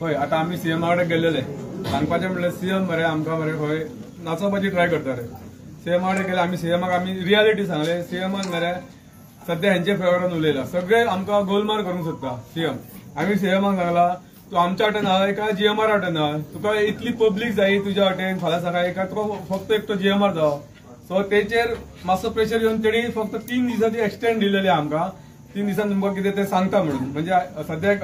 हय आता आम्ही सीएम कडेन गेलेले सांगपाचें म्हणल्यार सीएम मरे आमकां मरे खंय नाचोवपाची ट्राय करता रे सीएम कडेन गेले आमी सीएमाक आमी रियालिटी सांगले सीएमान मरे सध्या हेंचे फेवरान उलयला सगळे आमकां गोलमाल करूंक सोदता सीएम आमी सीएमाक सांगला तू आमच्या वाटेन आहा एका जीएमआर वाटेन आहा तुका इतली पब्लीक जायी तुज्या वाटेन फाल्यां सकाळी एका तुका फक्त एकटो जीएमआर जावो सो तेचेर मातसो प्रेशर येवन तेणी फक्त 3 दिसांची एक्सटेंड दिलेली आमकां 3 दिसान तुमकां कितें ते सांगता म्हणून म्हणजे सद्याक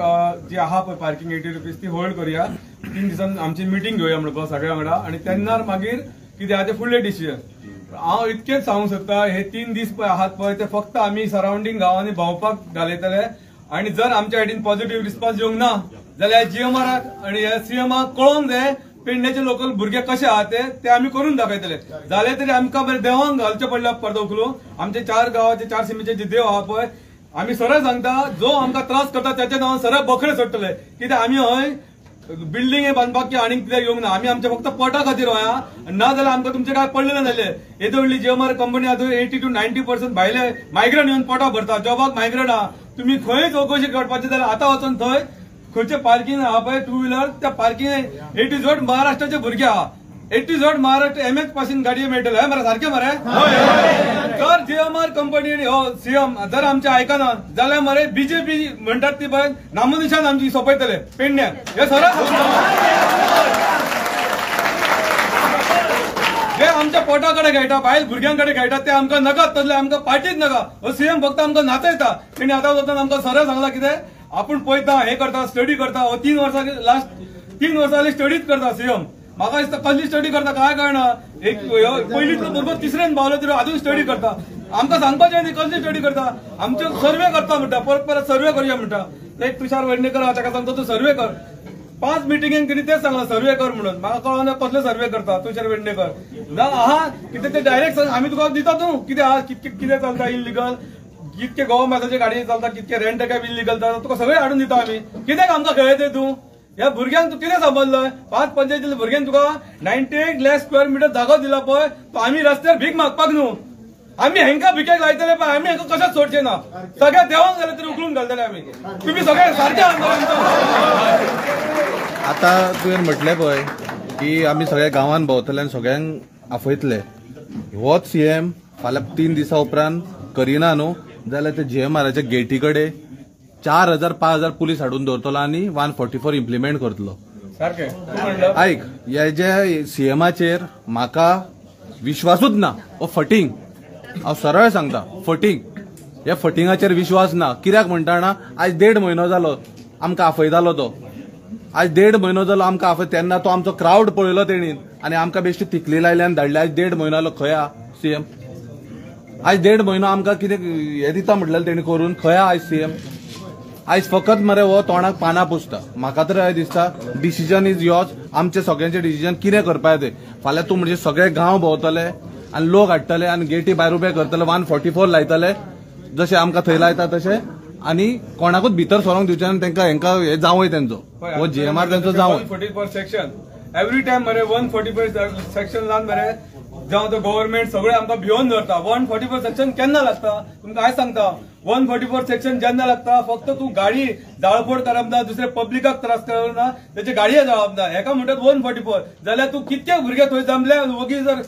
जी आहा पळय पार्किंग 80 रुपीज ती होल्ड करूया 3 दिसान आमची मिटींग घेवया म्हणून सगळ्या वांगडा आणि तेन्ना मागीर कितें आहा ते फुडले डिसिजन हांव इतकेंच सांगूंक सोदता हे 3 दीस पळय आहात पळय ते फक्त आमी सराउंडिंग गांवांनी भोंवपाक घालयतले आणि जर आमच्या सायडीन पॉझिटिव्ह रिस्पॉन्स येवंक ना जाल्यार जीएमआराक आणि सीएमाक कळोवंक जाय पेडण्याचे लोकल भुरगे कशे आहात ते आमी करून दाखयतले जाल्यार तरी आमकां बरें देवांक घालचें पडलें परतो उखलून आमचे 4 गांवाचे 4 सिमीचे जे देव आहा पळय आमी सरळ सांगता जो आमकां त्रास करता त्याच्या नांवान सरळ बखरे सोडटले कित्याक आमी हय बिल्डिंग बांदपाक की आनीक कितें येवंक ना आमी आमच्या फक्त पोटा खातीर होया ना जाल्यार आमकां तुमचे काय पडलेले नासले येदो व्हडली जीएमआर कंपनी आहा 80 to 90% भायले मायग्रंट येवन पोटा भरता जॉबाक मायग्रंट आहा तुम्ही खंय चौकशी करपाची जाल्यार आतां वचून थंय खंयचे पार्किंग आहा पळय 2 व्हिलर त्या पार्किंग A to Z महाराष्ट्राचे भुरगे आहा A to Z Maharashtra MH पासून गाडये मेळटले हय मरे सारखे मरे जर जीएमआर कंपनी हो सीएम जर आमचे आयकना जाल्यार मरे बीजेपी म्हणटात ती पळय नामनिशान आमची सोंपयतले पेडण्यात हे सरळ जे आमच्या पोटाकडे खेळटा भायल भुरग्यांकडे खेळटा ते आमकां नाका तसले आमकां पार्टीच नाका हो सीएम फक्त आमकां नाचयता तेणी आतां वचून आमकां सरळ सांगला कितें आपण पळयता हे करता स्टडी करता हो 3 वर्सां लास्ट 3 वर्सां जाली स्टडीच करता सीएम म्हाका दिसता कसली स्टडी करता काय कळना एक पयलींतलो भुरगो तिसरेन पावलो तरी अजून स्टडी करता आमकां सांगपाचें न्ही कसली स्टडी करता आमचे सर्वे करता म्हणटा परत सर्वे करूया म्हणटा एक तुषार वेडणेकर आहा ताका सांगता तूं सर्वे कर 5 मिटिंगेन कितें तेच सांगला सर्वे कर म्हणून म्हाका कळना कसले सर्वे करता तुषार वेडणेकर ना आहा कितें ते डायरेक्ट आमी तुका दिता तूं कितें आहा कितें चलता इल्लीगल कितके गव्हर्नमेंटाचे गाडी चलता कितके रेंट कॅब इल्लीगल चलता तुका सगळे हाडून दिता आमी कित्याक आमकां खेळयते तूं ह्या भुरग्यांक तूं कितें समजलय 5 पंचायतीतल्या भुरग्यांक तुका 98 लाख स्क्वेअर मीटर जागो दिला पळय तो आमी रस्त्यार भीक मागपाक न्हू आमी हेंकां भिकेक लायतले पळय आमी हेंकां कशेंच सोडचे ना सगळ्या देवांक जाल्यार तरी उखलून घालतले आमी तुम्ही सगळे सारखे आता तुवें म्हटलें पळय की आमी सगळ्या गांवांत भोंवतले आनी सगळ्यांक आफयतले होच सीएम फाल्यां 3 दिसां उपरांत करिना न्हू जाल्यार ते जीएमआराच्या गेटी कडेन 4000-5000 पुलीस हाडून दवरतलो आनी 144 इम्प्लिमेंट करतलो सारखे आयक हे जे सीएमाचेर म्हाका विश्वासूच ना हो फटींग हांव सरळ सांगता फटींग ह्या फटिंगाचेर विश्वास ना कित्याक म्हणटा आज 1.5 म्हयनो जालो आमकां आफयतालो तो आज 1.5 म्हयनो जालो आमकां आफय तेन्ना तो आमचो क्रावड पळयलो तेणीन आनी आमकां बेश्टी तिकली लायल्यान धाडले आज 1.5 म्हयनो जालो खंय आहा सीएम आज 1.5 म्हयनो आमकां कितें हे दिता म्हटलें तेणी करून खंय आहा आज सीएम आज फकत मरे हो तोंडाक पानां पुसता म्हाका तर दिसता डिसिजन इज योर्स आमचे सगळ्यांचे डिसिजन कितें करपाक जाय फाल्यां तूं म्हणजे सगळे गांव भोंवतले आनी लोक हाडटले आनी गेटी भायर उबे करतले 144 लायतले जशें आमकां थंय लायता तशें आनी कोणाकूच भितर सरोंक दिवचे आनी तांकां हेंकां हे जावंय तेंचो हो जीएमआर तेंचो जावं 144 सेक्शन एवरी टायम मरे 144 सेक्शन लावन मरे जावं तो गव्हर्नमेंट सगळे आमकां भिवून धरता 144 सेक्शन केन्ना लागता तुमकां काय सांगता 144 सेक्शन जेन्ना लागता फक्त तूं गाडी जाळपोळ करप ना दुसरे पब्लिकाक त्रास करप ना त्याचे गाडये जावप ना हेका म्हणटात 144 जाल्यार तूं कितके भुरगे थंय जमले वगी जर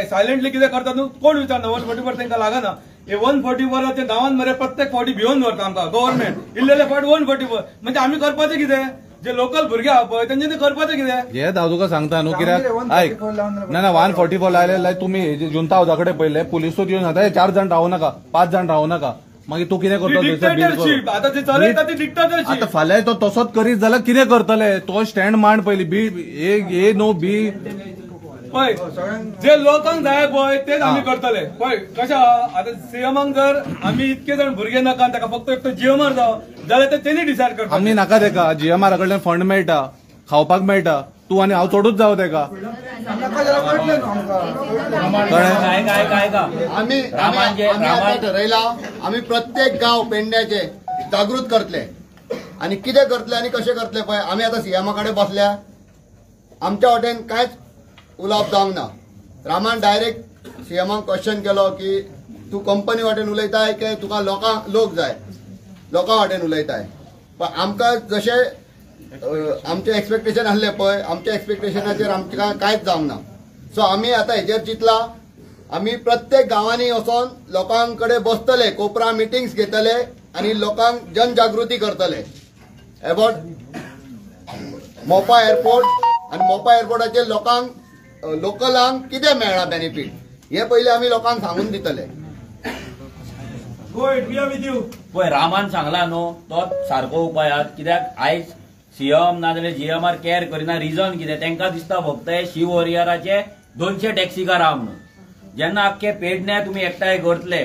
सायलेंटली कितें करता न्हू कोण विचारना 144 तांकां लागना हे 144 ते गांवांत मरे प्रत्येक फावटी भिवून धरता आमकां गव्हर्नमेंट इल्लेले फावट 144 म्हणजे आमी करपाचें कितें जे लोकल भुरगे आहा पळय तेंच्यांनी करपाचें कितें हे हांव तुका सांगता न्हू कित्याक आयक ना 144 लायले तुमी जुंता हावजा कडेन पळयले पुलिसूच येवन सांगता 4 जाण रावूं नाका 5 जाण रावूं नाका मागीर तूं कितें करता आता फाल्यां तो तसोच करीत जाल्यार कितें करतले तो स्टँड मांड पयली बी ए नो बी पळय जे लोकांक जाय पळय तेच आमी करतले पळय कशें आता सीएमाक जर आमी इतके जण भुरगे नाका ताका फक्त एक जीएमआर जावं जाल्यार ते तेणी डिसायड करता आमी नाका तेका जीएमआरा कडल्यान फंड मेळटा खावपाक मेळटा तूं आनी हांव चडूच जावं तेका आमी ठरयला आमी प्रत्येक गांव पेडण्याचे जागृत करतले आनी कितें करतले आनी कशें करतले पळय आमी आतां सीएमा कडेन बसल्या आमच्या वाटेन कांयच उलोवप जावंक ना रामान डायरेक्ट सीएमाक क्वेश्चन केलो की तूं कंपनी वाटेन उलयताय काय तुका लोक जाय लोकां वाटेन उलयताय पण आमकां जशें आमचे एक्सपेक्टेशन आसले पळय आमच्या एक्सपेक्टेशनाचेर आमकां कांयच जावंक ना. सो आमी आतां हेजेर चिंतला आमी प्रत्येक गांवांनी वचोन लोकां कडेन बसतले, कोपरा मिटिंग्स घेतले आनी लोकांक जनजागृती करतले अबाउट मोपा एअरपोर्ट आनी मोपा एअरपोर्टाचेर लोकांक लोकलांक कितें मेळ्ळा बेनिफीट हे पयलीं आमी लोकांक सांगून दितले. पळय रामान सांगला न्हू तो सारको उपाय आहा. कित्याक आयज सीएम नाजाल्यार जीएमआर केअर करिना. रिजन कितें तांकां दिसता फक्त हे शिव वॉरियराचे 200 टॅक्सीकार आहा म्हणून. जेन्ना आख्खे पेडणे तुमी एकठांय करतले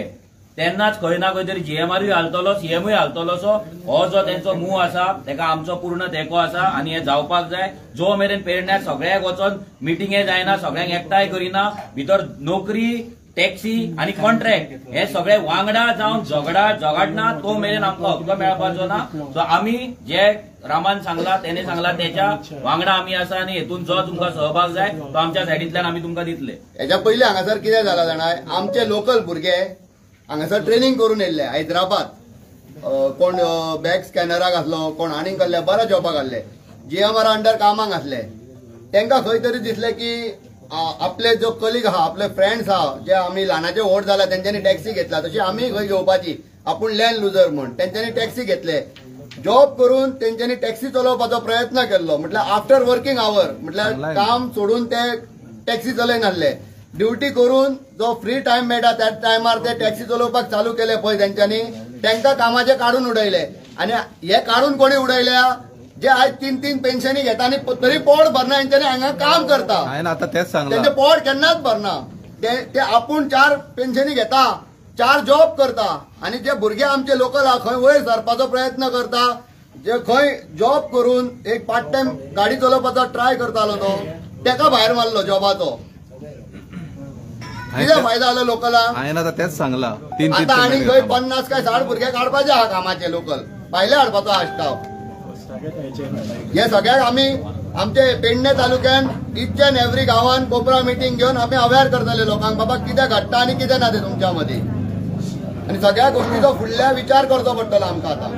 तेन्नाच खंय ना खंय तरी जीएमआरूय हालतलो सीएमूय हालतलो. सो हो जो तेंचो मूव आसा तेका आमचो पूर्ण तेंको आसा आनी हे जावपाक जाय. जो मेरेन पेडण्यार सगळ्याक वचोन मिटिंगे जायना, सगळ्यांक एकठांय करिना, भितर नोकरी टॅक्सी आनी कॉन्ट्रॅक्ट हे सगळे वांगडा जावन झगडना तो मेरेन आमकां हक्क मेळपाचो ना. सो आमी जे रामान सांगला तेणे सांगला तेच्या वांगडा आमी आसा आनी हेतून जो तुमकां सहभाग जाय तो आमच्या सायडींतल्यान आमी तुमकां दितले. हेच्या पयलीं हांगासर कितें जालां जाणाय आमचे लोकल भुरगे हांगासर ट्रेनिंग करून येयल्ले हैदराबाद. कोण बॅग स्कॅनराक आसलो, कोण आनीक कसले बऱ्या जॉबाक आसले, जीएमआर अंडर कामाक आसले. तांकां खंय तरी दिसलें की आपले जो कलीग आहा आपले फ्रेंड्स आहा जे आमी ल्हानाचे व्हड जाला तेंच्यांनी टॅक्सी घेतला तशी आमी खंय घेवपाची आपूण लँड लुजर म्हूण तेंच्यांनी टॅक्सी घेतले. जॉब करून तेंच्यांनी टॅक्सी चलोवपाचो प्रयत्न केल्लो म्हटल्यार आफ्टर वर्किंग आवर म्हटल्यार काम सोडून ते टॅक्सी चलयन आसले. ड्युटी करून जो फ्री टायम मेळटा त्या टायमार ते टॅक्सी चलोवपाक चालू केले पळय तेंच्यांनी तांकां कामाचे काडून उडयले. आनी हे काडून कोणी उडयल्या जे आज 3-3 पेन्शनी घेता आनी तरी पोट भरना हेंच्यांनी हांगा काम करता. हांवें आतां तेच सांगलां त्यांचे पोट केन्नाच भरना. ते आपूण 4 पेन्शनी घेता, 4 जॉब करता आनी जे भुरगे आमचे लोकल आहा खंय वयर सरपाचो प्रयत्न करता, जे खंय जॉब करून एक पार्ट टाइम गाडी चलोवपाचो ट्राय करतालो तो तेका भायर मारलो जॉबाचो. कितें फायदो जालो लोकलांक? हांवें आतां तेच सांगलां 3 आता आनी खंय 50 काय 60 भुरगे काडपाचे आहा कामाचे लोकल भायले हाडपाचो आहा स्टाफ. हे सगळ्याक आमी आमचे पेडणे तालुक्यान इच अँड एव्हरी गांवान कोपरा मिटींग घेवन आमी अवेअर करतले लोकांक बाबा कितें घडटा आनी कितें ना ते तुमच्या मदीं. आनी सगळ्या गोष्टीचो फुडल्या विचार करचो पडटलो आमकां आतां.